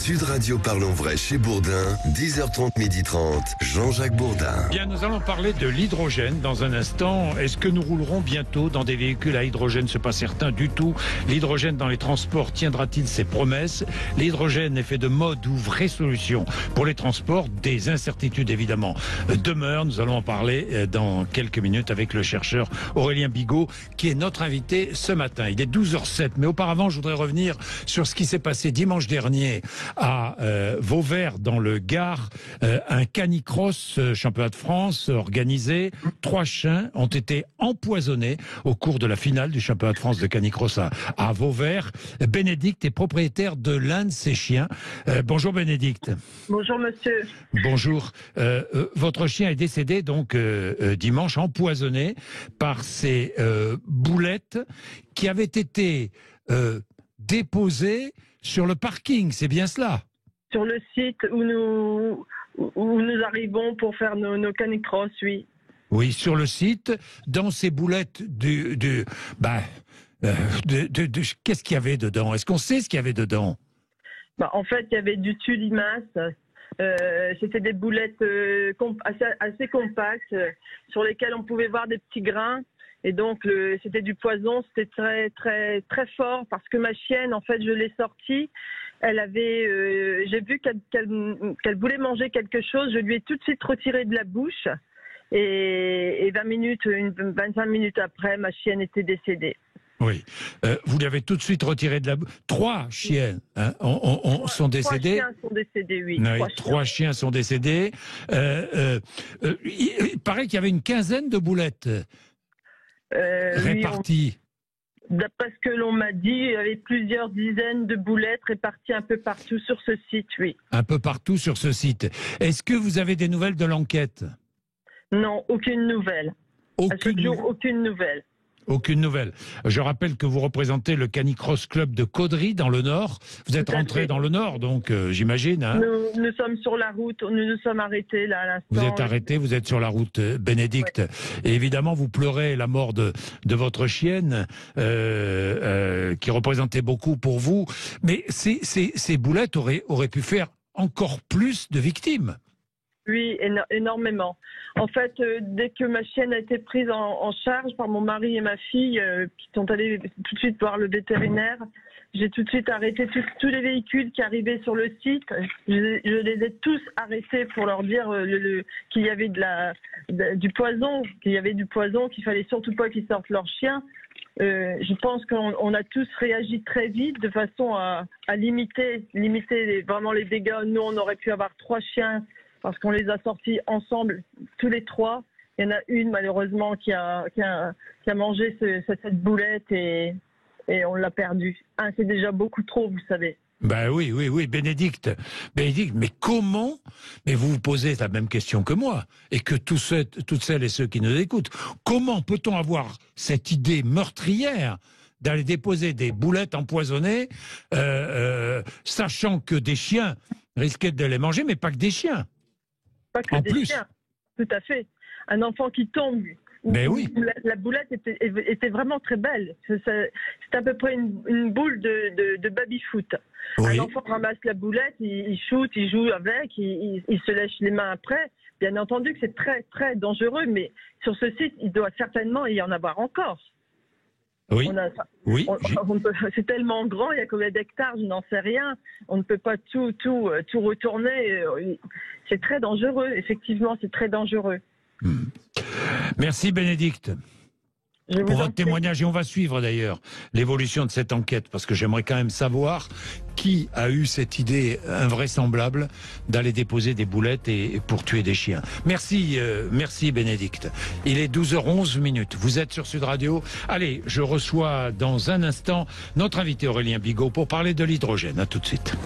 Sud Radio Parlons Vrai chez Bourdin, 10h30, 12h30, Jean-Jacques Bourdin. Bien, nous allons parler de l'hydrogène dans un instant. Est-ce que nous roulerons bientôt dans des véhicules à hydrogène? Ce n'est pas certain du tout. L'hydrogène dans les transports tiendra-t-il ses promesses? L'hydrogène, effet de mode ou vraie solution pour les transports? Des incertitudes évidemment demeurent. Nous allons en parler dans quelques minutes avec le chercheur Aurélien Bigot qui est notre invité ce matin. Il est 12h07, mais auparavant je voudrais revenir sur ce qui s'est passé dimanche dernier à Vauvert dans le Gard, un canicross championnat de France organisé. 3 chiens ont été empoisonnés au cours de la finale du championnat de France de canicross à Vauvert. Bénédicte est propriétaire de l'un de ces chiens. Bonjour Bénédicte. Bonjour monsieur. Bonjour. Votre chien est décédé donc dimanche, empoisonné par ces boulettes qui avaient été déposées sur le parking, c'est bien cela? Sur le site où nous arrivons pour faire nos canicross, oui. Oui, sur le site, dans ces boulettes qu'est-ce qu'il y avait dedans? Est-ce qu'on sait ce qu'il y avait dedans? En fait, il y avait du tulimace. C'était des boulettes assez compactes sur lesquelles on pouvait voir des petits grains. Et donc, c'était du poison, c'était très, très, très fort parce que ma chienne, en fait, je l'ai sortie. Elle avait, j'ai vu qu'elle voulait manger quelque chose. Je lui ai tout de suite retiré de la bouche. Et 25 minutes après, ma chienne était décédée. Oui. Vous l'avez tout de suite retiré de la bouche. 3 chiens sont décédés. 3 chiens sont décédés, oui. 3 chiens sont décédés. Il paraît qu'il y avait une quinzaine de boulettes. Réparties. D'après ce que l'on m'a dit, il y avait plusieurs dizaines de boulettes réparties un peu partout sur ce site, oui. Un peu partout sur ce site. Est-ce que vous avez des nouvelles de l'enquête? Non, aucune nouvelle. À ce jour, aucune nouvelle. Aucune nouvelle. Je rappelle que vous représentez le Canicross Club de Caudry dans le Nord. Vous êtes rentré dans le Nord, donc j'imagine. Hein, nous sommes sur la route, nous nous sommes arrêtés là à l'instant. Vous êtes arrêté, vous êtes sur la route, Bénédicte. Ouais. Et évidemment, vous pleurez la mort de votre chienne, qui représentait beaucoup pour vous. Mais ces boulettes auraient pu faire encore plus de victimes. Oui, énormément. En fait, dès que ma chienne a été prise en charge par mon mari et ma fille, qui sont allés tout de suite voir le vétérinaire, j'ai tout de suite arrêté tous les véhicules qui arrivaient sur le site. Je les ai tous arrêtés pour leur dire qu'il y avait du poison, qu'il fallait surtout pas qu'ils sortent leur chien. Je pense qu'on a tous réagi très vite de façon à limiter vraiment les dégâts. Nous, on aurait pu avoir 3 chiens parce qu'on les a sortis ensemble, tous les 3. Il y en a une, malheureusement, qui a mangé cette boulette et on l'a perdue. C'est déjà beaucoup trop, vous savez. Ben oui, Bénédicte, mais comment? Mais vous vous posez la même question que moi, et que toutes celles et ceux qui nous écoutent. Comment peut-on avoir cette idée meurtrière d'aller déposer des boulettes empoisonnées, sachant que des chiens risquaient de les manger, mais pas que des chiens? Pas que des chiens, tout à fait. Un enfant qui tombe. Mais oui. La boulette était vraiment très belle. C'est à peu près une boule de baby-foot. Oui. Un enfant ramasse la boulette, il shoot, il joue avec, il se lèche les mains après. Bien entendu que c'est très, très dangereux, mais sur ce site, il doit certainement y en avoir encore. Oui. C'est tellement grand, il y a combien d'hectares, je n'en sais rien. On ne peut pas tout retourner. C'est très dangereux, effectivement, c'est très dangereux. Merci Bénédicte pour votre témoignage, et on va suivre d'ailleurs l'évolution de cette enquête parce que j'aimerais quand même savoir qui a eu cette idée invraisemblable d'aller déposer des boulettes et pour tuer des chiens. Merci Bénédicte. Il est 12h11. Vous êtes sur Sud Radio. Allez, je reçois dans un instant notre invité Aurélien Bigot pour parler de l'hydrogène. À tout de suite.